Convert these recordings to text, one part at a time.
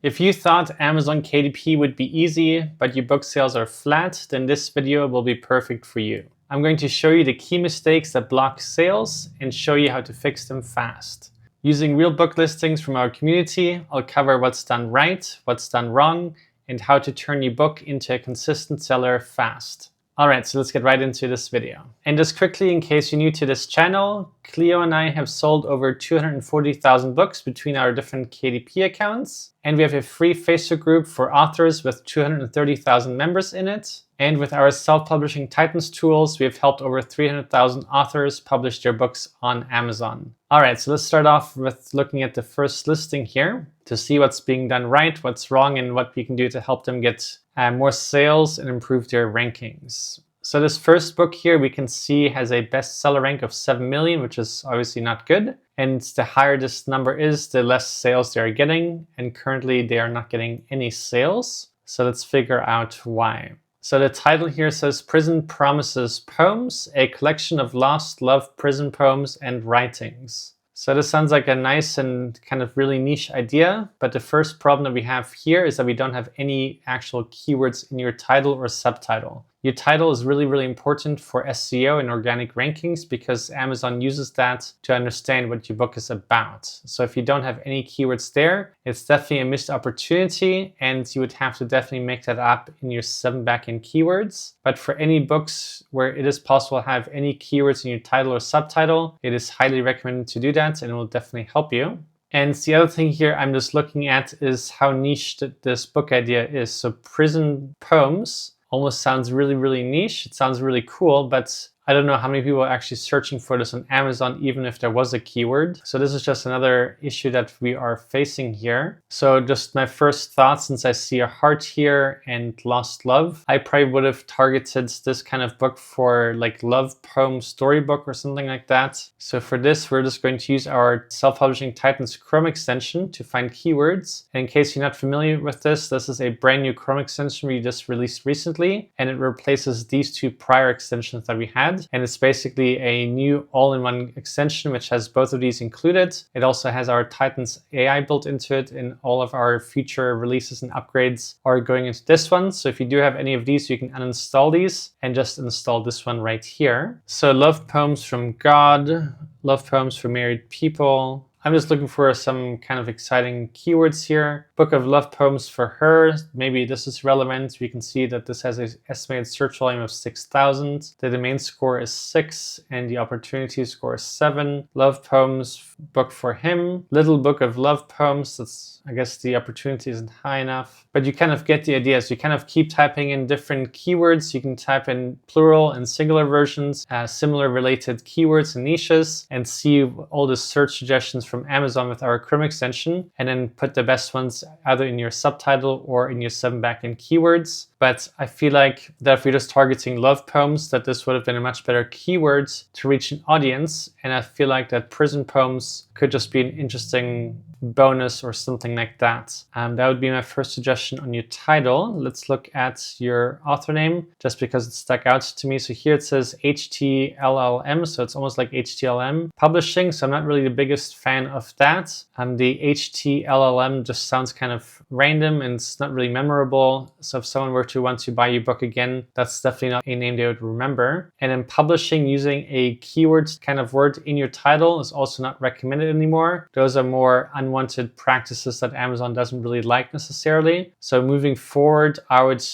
If you thought Amazon KDP would be easy, but your book sales are flat, then this video will be perfect for you. I'm going to show you the key mistakes that block sales and show you how to fix them fast. Using real book listings from our community, I'll cover what's done right, what's done wrong, and how to turn your book into a consistent seller fast. Alright, so let's get right into this video. And just quickly, in case you're new to this channel, Cleo and I have sold over 240,000 books between our different KDP accounts. And we have a free Facebook group for authors with 230,000 members in it. And with our self-publishing Titans tools, we have helped over 300,000 authors publish their books on Amazon. Alright, so let's start off with looking at the first listing here to see what's being done right, what's wrong, and what we can do to help them get more sales and improve their rankings. So this first book here we can see has a bestseller rank of 7 million, which is obviously not good. And the higher this number is, the less sales they are getting. And currently they are not getting any sales. So let's figure out why. So the title here says Prison Promises Poems, a collection of lost love prison poems and writings. So this sounds like a nice and kind of really niche idea, but the first problem that we have here is that we don't have any actual keywords in your title or subtitle. Your title is really, really important for SEO and organic rankings because Amazon uses that to understand what your book is about. So if you don't have any keywords there, it's definitely a missed opportunity and you would have to definitely make that up in your 7 backend keywords. But for any books where it is possible to have any keywords in your title or subtitle, it is highly recommended to do that and it will definitely help you. And the other thing here I'm just looking at is how niche this book idea is. So prison poems almost sounds really, really niche. It sounds really cool, but I don't know how many people are actually searching for this on Amazon, even if there was a keyword. So this is just another issue that we are facing here. So just my first thought, since I see a heart here and lost love, I probably would have targeted this kind of book for like love poem storybook or something like that. So for this, we're just going to use our self-publishing Titans Chrome extension to find keywords. And in case you're not familiar with this is a brand new Chrome extension we just released recently, and it replaces these 2 prior extensions that we had. And it's basically a new all-in-one extension which has both of these included. It also has our Titans AI built into it, and all of our future releases and upgrades are going into this one. So if you do have any of these, you can uninstall these and just install this one right here. So love poems from God, love poems for married people. I'm just looking for some kind of exciting keywords here. Book of love poems for her. Maybe this is relevant. We can see that this has an estimated search volume of 6,000. The domain score is 6 and the opportunity score is 7. Love poems book for him. Little book of love poems. That's, I guess the opportunity isn't high enough, but you kind of get the idea. So you kind of keep typing in different keywords. You can type in plural and singular versions, similar related keywords and niches, and see all the search suggestions from Amazon with our Chrome extension, and then put the best ones either in your subtitle or in your 7 backend keywords. But I feel like that if we're just targeting love poems, that this would have been a much better keyword to reach an audience. And I feel like that prison poems could just be an interesting bonus or something like that. That would be my first suggestion on your title. Let's look at your author name just because it stuck out to me. So here it says HTLLM, so it's almost like HTLM publishing. So I'm not really the biggest fan of that. The HTLLM just sounds kind of random and it's not really memorable. So if someone were to want to buy your book again, that's definitely not a name they would remember. And then publishing using a keyword kind of word in your title is also not recommended anymore. Those are more unwanted practices that Amazon doesn't really like necessarily. So moving forward, I would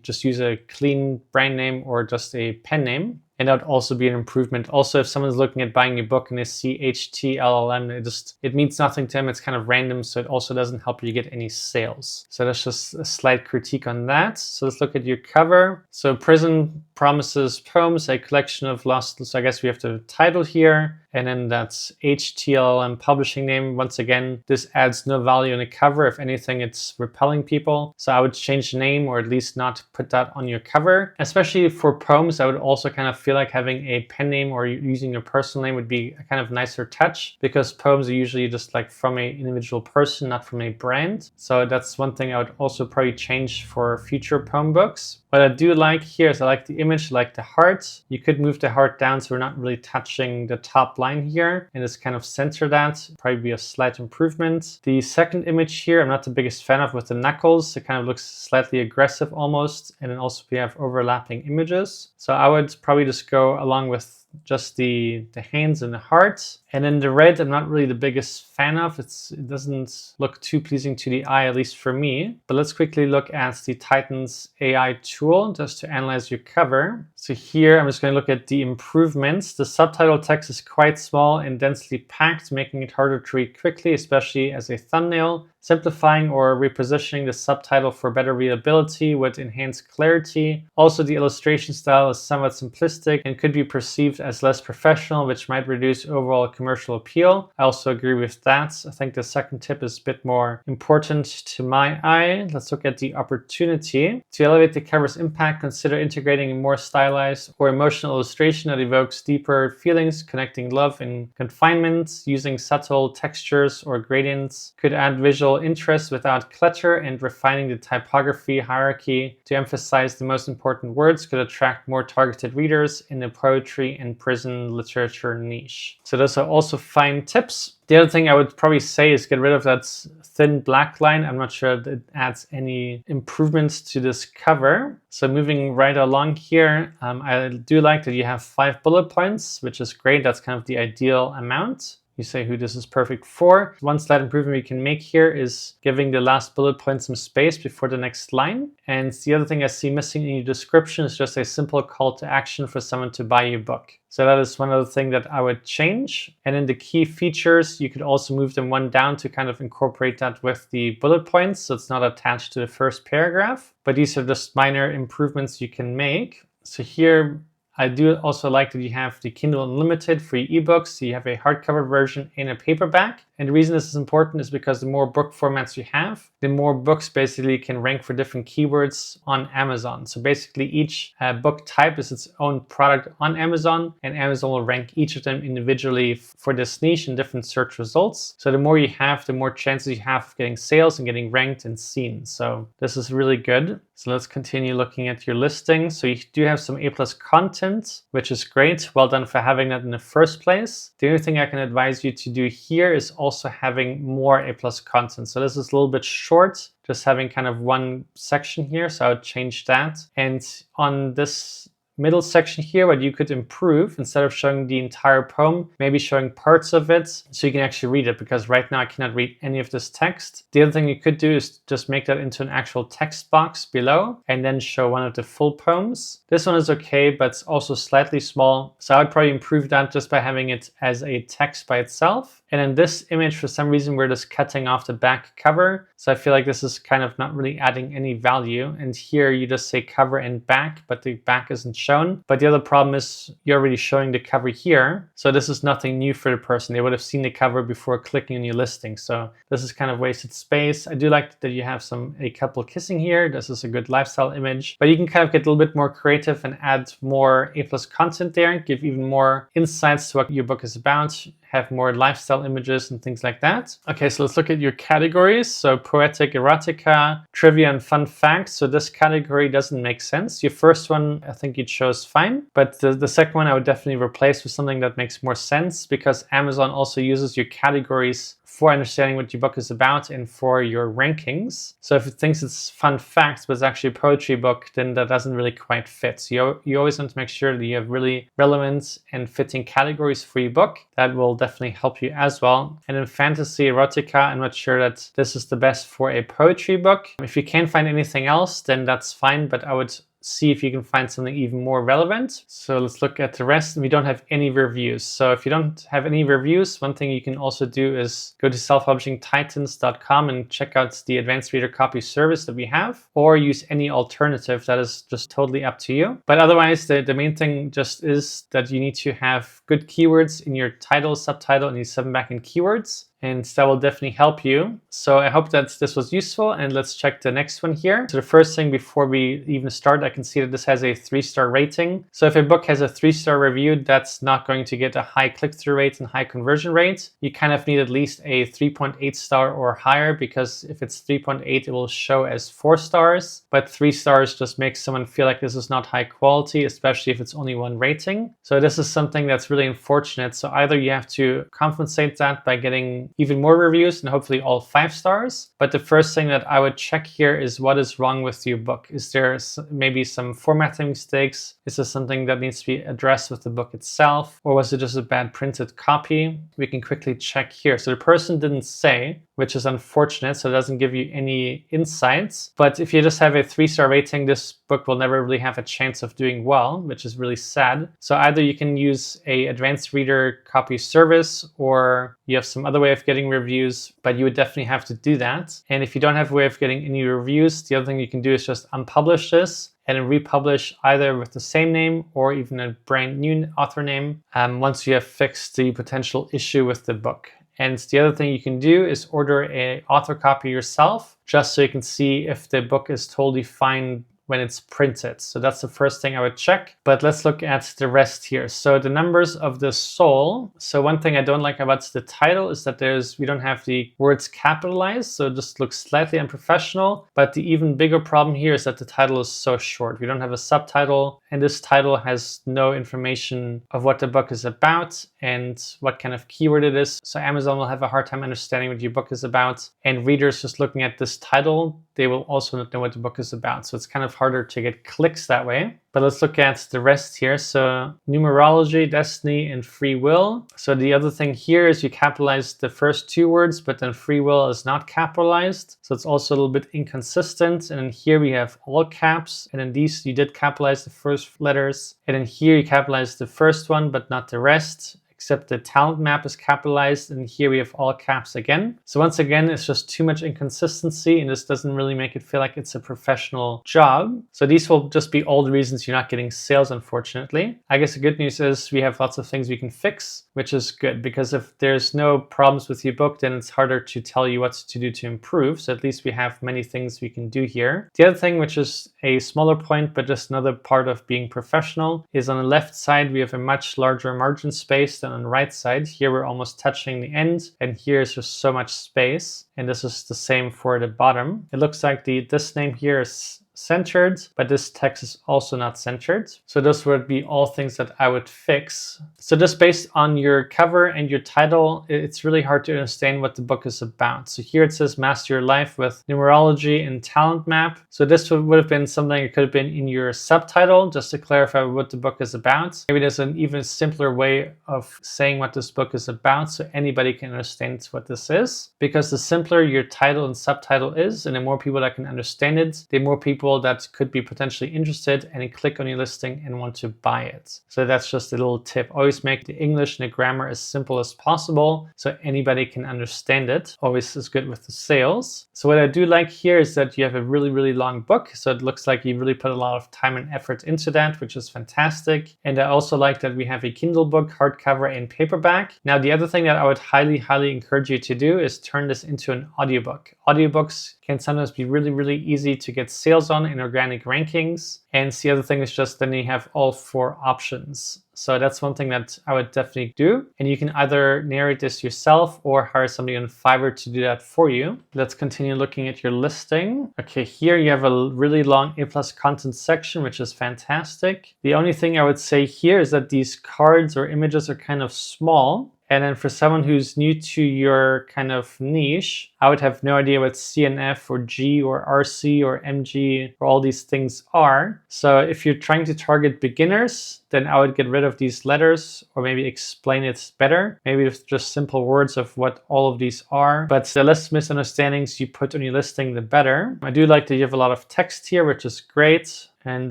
just use a clean brand name or just a pen name. And that would also be an improvement. Also, if someone's looking at buying your book and they see HTLLM, it means nothing to them. It's kind of random, so it also doesn't help you get any sales. So that's just a slight critique on that. So let's look at your cover. So Prison Promises Poems, a collection of lost. So I guess we have the title here. And then that's HTLM publishing name. Once again, this adds no value on the cover. If anything, it's repelling people. So I would change the name or at least not put that on your cover. Especially for poems, I would also kind of feel like having a pen name or using your personal name would be a kind of nicer touch because poems are usually just like from an individual person, not from a brand. So that's one thing I would also probably change for future poem books. What I do like here is I like the image, I like the heart. You could move the heart down so we're not really touching the top line here and just kind of center that. Probably be a slight improvement. The second image here, I'm not the biggest fan of with the knuckles. It kind of looks slightly aggressive almost. And then also we have overlapping images. So I would probably just go along with just the hands and the heart. And then the red, I'm not really the biggest fan of. It doesn't look too pleasing to the eye, at least for me. But let's quickly look at the Titan's AI tool just to analyze your cover. So here I'm just going to look at the improvements. The subtitle text is quite small and densely packed, making it harder to read quickly, especially as a thumbnail. Simplifying or repositioning the subtitle for better readability would enhance clarity. Also, the illustration style is somewhat simplistic and could be perceived as less professional, which might reduce overall commercial appeal. I also agree with that. I think the second tip is a bit more important to my eye. Let's look at the opportunity. To elevate the cover's impact, consider integrating a more stylized or emotional illustration that evokes deeper feelings, connecting love and confinement. Using subtle textures or gradients could add visual interest without clutter, and refining the typography hierarchy to emphasize the most important words could attract more targeted readers in the poetry and prison literature niche. So those are also fine tips. The other thing I would probably say is get rid of that thin black line. I'm not sure that it adds any improvements to this cover. So moving right along here, I do like that you have 5 bullet points, which is great. That's kind of the ideal amount. You say who this is perfect for. One slight improvement we can make here is giving the last bullet point some space before the next line. And the other thing I see missing in your description is just a simple call to action for someone to buy your book. So that is one other thing that I would change. And in the key features, you could also move them one down to kind of incorporate that with the bullet points, so it's not attached to the first paragraph. But these are just minor improvements you can make. So here, I do also like that you have the Kindle Unlimited for your ebooks. So you have a hardcover version and a paperback. And the reason this is important is because the more book formats you have, the more books basically can rank for different keywords on Amazon. So basically each book type is its own product on Amazon, and Amazon will rank each of them individually for this niche in different search results. So the more you have, the more chances you have of getting sales and getting ranked and seen. So this is really good. So let's continue looking at your listing. So you do have some A+ content, which is great. Well done for having that in the first place. The only thing I can advise you to do here is also having more A+ content. So this is a little bit short, just having kind of one section here. So I would change that. And on this middle section here, what you could improve, instead of showing the entire poem, maybe showing parts of it so you can actually read it, because right now I cannot read any of this text. The other thing you could do is just make that into an actual text box below and then show one of the full poems. This one is okay, but it's also slightly small. So I would probably improve that just by having it as a text by itself. And in this image, for some reason, we're just cutting off the back cover. So I feel like this is kind of not really adding any value. And here you just say cover and back, but the back isn't shown. But the other problem is you're already showing the cover here. So this is nothing new for the person. They would have seen the cover before clicking on your listing. So this is kind of wasted space. I do like that you have a couple kissing here. This is a good lifestyle image, but you can kind of get a little bit more creative and add more A+ content there, give even more insights to what your book is about, have more lifestyle images and things like that. Okay, so let's look at your categories. So poetic erotica, trivia and fun facts. So this category doesn't make sense. Your first one, I think you chose fine, but the second one I would definitely replace with something that makes more sense, because Amazon also uses your categories for understanding what your book is about and for your rankings. So if it thinks it's fun facts, but it's actually a poetry book, then that doesn't really quite fit. So you always want to make sure that you have really relevant and fitting categories for your book. That will definitely help you as well. And in fantasy erotica, I'm not sure that this is the best for a poetry book. If you can't find anything else, then that's fine, but I would see if you can find something even more relevant. So let's look at the rest. We don't have any reviews. So if you don't have any reviews, one thing you can also do is go to selfpublishingtitans.com and check out the advanced reader copy service that we have, or use any alternative. That is just totally up to you. But otherwise, the main thing just is that you need to have good keywords in your title, subtitle, and your 7 backend keywords. and that will definitely help you. So I hope that this was useful, and let's check the next one here. So the first thing before we even start, I can see that this has a 3-star rating. So if a book has a 3-star review, that's not going to get a high click-through rate and high conversion rate. You kind of need at least a 3.8 star or higher, because if it's 3.8, it will show as 4 stars, but 3 stars just makes someone feel like this is not high quality, especially if it's only 1 rating. So this is something that's really unfortunate. So either you have to compensate that by getting even more reviews and hopefully all 5 stars. But the first thing that I would check here is what is wrong with your book. Is there maybe some formatting mistakes? Is this something that needs to be addressed with the book itself? Or was it just a bad printed copy? We can quickly check here. So the person didn't say, which is unfortunate, so it doesn't give you any insights. But if you just have a 3-star rating, this book will never really have a chance of doing well, which is really sad. So either you can use a advanced reader copy service, or you have some other way of getting reviews, but you would definitely have to do that. And if you don't have a way of getting any reviews, the other thing you can do is just unpublish this and then republish either with the same name or even a brand new author name once you have fixed the potential issue with the book. And the other thing you can do is order an author copy yourself, just so you can see if the book is totally fine when it's printed. So that's the first thing I would check. But let's look at the rest here. So the numbers of the soul. So one thing I don't like about the title is that we don't have the words capitalized. So it just looks slightly unprofessional. But the even bigger problem here is that the title is so short. We don't have a subtitle, and this title has no information of what the book is about and what kind of keyword it is. So Amazon will have a hard time understanding what your book is about. And readers just looking at this title, they will also not know what the book is about. So it's kind of harder to get clicks that way. But let's look at the rest here. So numerology, destiny, and free will. So the other thing here is you capitalize the first 2 words, but then free will is not capitalized. So it's also a little bit inconsistent. And then here we have all caps. And in these, you did capitalize the first letters. And then here you capitalize the first one, but not the rest, except the talent map is capitalized, and here we have all caps again. So once again, it's just too much inconsistency, and this doesn't really make it feel like it's a professional job. So these will just be all the reasons you're not getting sales, unfortunately. I guess the good news is we have lots of things we can fix, which is good, because if there's no problems with your book, then it's harder to tell you what to do to improve. So at least we have many things we can do here. The other thing, which is a smaller point, but just another part of being professional, is on the left side, we have a much larger margin space than on the right side. Here we're almost touching the end, and here is just so much space. And this is the same for the bottom. It looks like this name here is centered, but this text is also not centered. So those would be all things that I would fix. So just based on your cover and your title, it's really hard to understand what the book is about. So here it says Master Your Life with Numerology and Talent Map. So this would have been something that could have been in your subtitle, just to clarify what the book is about. Maybe there's an even simpler way of saying what this book is about, so anybody can understand what this is. Because the simpler your title and subtitle is, and the more people that can understand it, the more people that could be potentially interested and click on your listing and want to buy it. So that's just a little tip. Always make the English and the grammar as simple as possible so anybody can understand it. Always is good with the sales. So what I do like here is that you have a really, really long book. So it looks like you really put a lot of time and effort into that, which is fantastic. And I also like that we have a Kindle book, hardcover and paperback. Now, the other thing that I would highly, highly encourage you to do is turn this into an audiobook. Audiobooks can sometimes be really, really easy to get sales on in organic rankings. And the other thing is just then you have all 4 options. So that's one thing that I would definitely do. And you can either narrate this yourself or hire somebody on Fiverr to do that for you. Let's continue looking at your listing. Okay, here you have a really long A+ content section, which is fantastic. The only thing I would say here is that these cards or images are kind of small. And then for someone who's new to your kind of niche, I would have no idea what CNF or G or RC or MG or all these things are. So if you're trying to target beginners, then I would get rid of these letters or maybe explain it better. Maybe with just simple words of what all of these are. But the less misunderstandings you put on your listing, the better. I do like that you have a lot of text here, which is great. And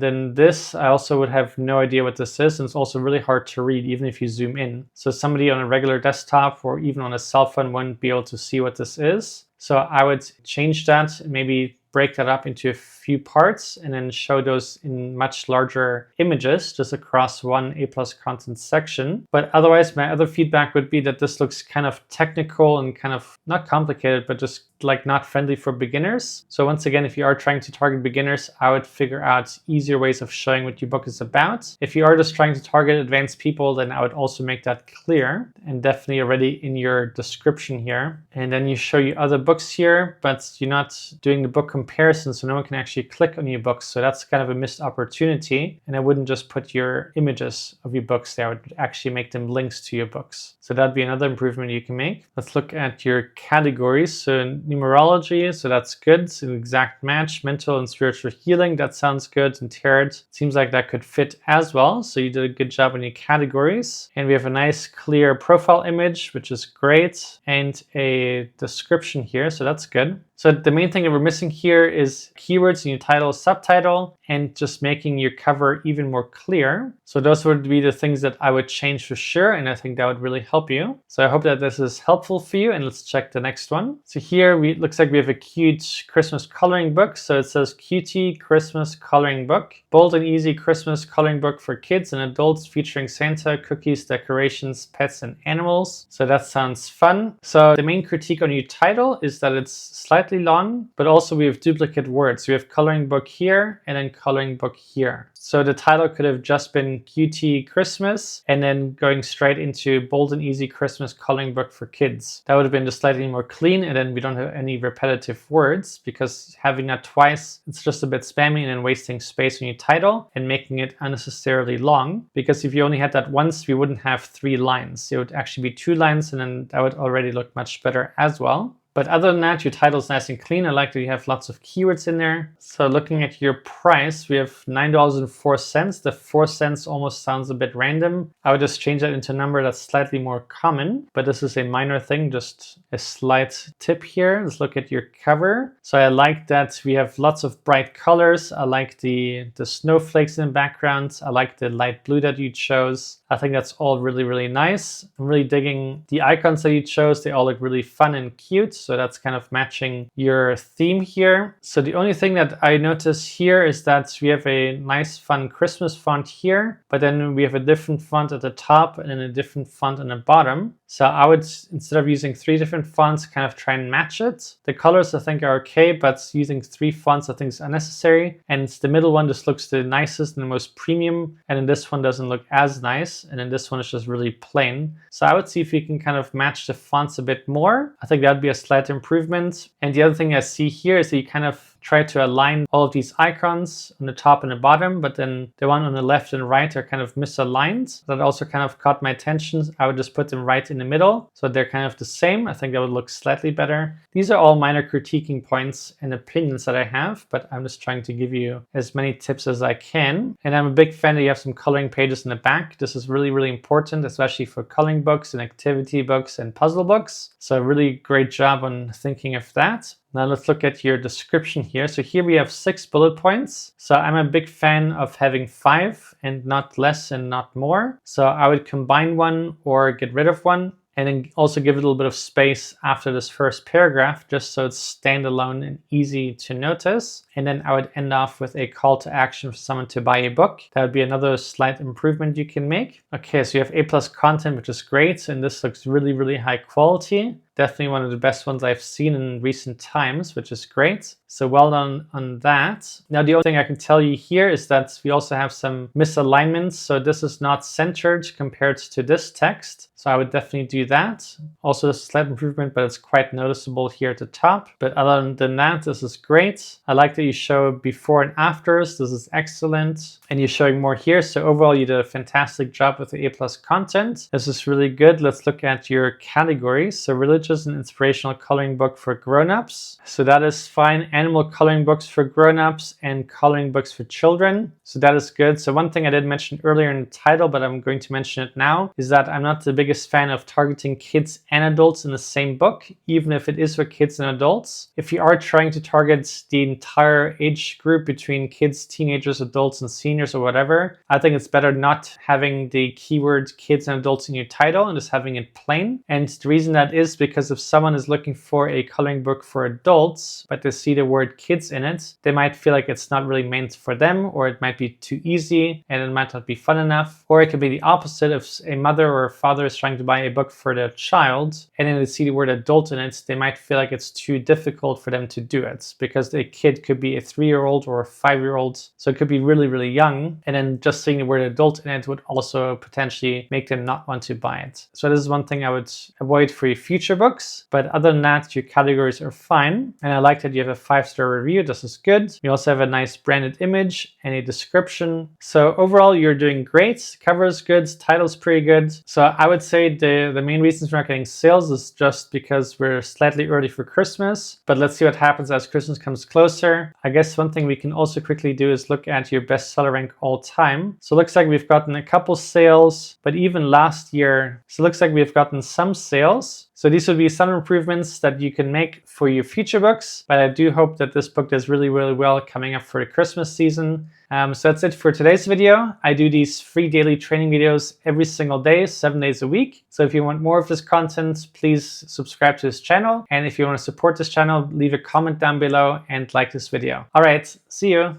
then this, I also would have no idea what this is. And it's also really hard to read, even if you zoom in. So somebody on a regular desktop or even on a cell phone won't be able to see what this is. So I would change that, maybe break that up into a few parts and then show those in much larger images just across one A+ content section. But otherwise, my other feedback would be that this looks kind of technical and kind of not complicated, but just like not friendly for beginners. So once again, if you are trying to target beginners, I would figure out easier ways of showing what your book is about. If you are just trying to target advanced people, then I would also make that clear and definitely already in your description here. And then you show your other books here, but you're not doing the book comparison, so no one can actually click on your books. So that's kind of a missed opportunity. And I wouldn't just put your images of your books there, I would actually make them links to your books. So that'd be another improvement you can make. Let's look at your categories. So numerology, so that's good. It's an exact match. Mental and spiritual healing, that sounds good. And tarot, seems like that could fit as well. So you did a good job on your categories. And we have a nice clear profile image, which is great. And a description here, so that's good. So the main thing that we're missing here is keywords in your title, subtitle, and just making your cover even more clear. So those would be the things that I would change for sure, and I think that would really help you. So I hope that this is helpful for you, and let's check the next one. So here it looks like we have a cute Christmas coloring book. So it says Cutie Christmas Coloring Book. Bold and easy Christmas coloring book for kids and adults featuring Santa, cookies, decorations, pets, and animals. So that sounds fun. So the main critique on your title is that it's slightly long, but also we have duplicate words. We have coloring book here and then coloring book here. So the title could have just been Cutie Christmas and then going straight into Bold and Easy Christmas Coloring Book for Kids. That would have been just slightly more clean, and then we don't have any repetitive words, because having that twice, it's just a bit spammy and then wasting space on your title and making it unnecessarily long. Because if you only had that once, we wouldn't have 3 lines. It would actually be 2 lines, and then that would already look much better as well. But other than that, your title is nice and clean. I like that you have lots of keywords in there. So looking at your price, we have $9.04. The 4 cents almost sounds a bit random. I would just change that into a number that's slightly more common, but this is a minor thing, just a slight tip here. Let's look at your cover. So I like that we have lots of bright colors. I like the snowflakes in the background. I like the light blue that you chose. I think that's all really, really nice. I'm really digging the icons that you chose. They all look really fun and cute. So that's kind of matching your theme here. So the only thing that I notice here is that we have a nice fun Christmas font here, but then we have a different font at the top and then a different font on the bottom. So I would, instead of using 3 different fonts, kind of try and match it. The colors I think are okay, but using 3 fonts I think is unnecessary. And the middle one just looks the nicest and the most premium. And then this one doesn't look as nice. And then this one is just really plain. So I would see if we can kind of match the fonts a bit more. I think that'd be a slight improvement. And the other thing I see here is that you kind of try to align all of these icons on the top and the bottom, but then the one on the left and right are kind of misaligned. That also kind of caught my attention. I would just put them right in the middle, so they're kind of the same. I think that would look slightly better. These are all minor critiquing points and opinions that I have, but I'm just trying to give you as many tips as I can. And I'm a big fan that you have some coloring pages in the back. This is really, really important, especially for coloring books and activity books and puzzle books. So a really great job on thinking of that. Now let's look at your description here. So here we have 6 bullet points. So I'm a big fan of having 5 and not less and not more. So I would combine one or get rid of one, and then also give it a little bit of space after this first paragraph, just so it's standalone and easy to notice. And then I would end off with a call to action for someone to buy a book. That would be another slight improvement you can make. Okay, so you have A+ content, which is great. And this looks really, really high quality. Definitely one of the best ones I've seen in recent times, which is great. So well done on that. Now, the only thing I can tell you here is that we also have some misalignments. So this is not centered compared to this text. So I would definitely do that. Also, this is a slight improvement, but it's quite noticeable here at the top. But other than that, this is great. I like that you show before and afters. This is excellent. And you're showing more here. So overall, you did a fantastic job with the A+ content. This is really good. Let's look at your categories. So religious and inspirational coloring book for grown-ups. So that is fine. Animal coloring books for grown-ups and coloring books for children. So that is good. So one thing I did mention earlier in the title, but I'm going to mention it now, is that I'm not the biggest fan of targeting kids and adults in the same book, even if it is for kids and adults. If you are trying to target the entire age group between kids, teenagers, adults, and seniors or whatever, I think it's better not having the keyword kids and adults in your title and just having it plain. And the reason that is because because if someone is looking for a coloring book for adults, but they see the word kids in it, they might feel like it's not really meant for them, or it might be too easy and it might not be fun enough. Or it could be the opposite. If a mother or a father is trying to buy a book for their child and then they see the word adult in it, they might feel like it's too difficult for them to do it, because the kid could be a 3-year-old or a 5-year-old. So it could be really, really young. And then just seeing the word adult in it would also potentially make them not want to buy it. So this is one thing I would avoid for your future books. But other than that, your categories are fine. And I like that you have a 5-star review. This is good. You also have a nice branded image and a description. So overall, you're doing great. Cover is good. Title's pretty good. So I would say the main reasons we're not getting sales is just because we're slightly early for Christmas. But let's see what happens as Christmas comes closer. I guess one thing we can also quickly do is look at your bestseller rank all time. So it looks like we've gotten a couple sales, but even last year, so it looks like we've gotten some sales. So these would be some improvements that you can make for your future books, but I do hope that this book does really, really well coming up for the Christmas season. So that's it for today's video. I do these free daily training videos every single day, 7 days a week. So if you want more of this content, please subscribe to this channel. And if you want to support this channel, leave a comment down below and like this video. All right, see you.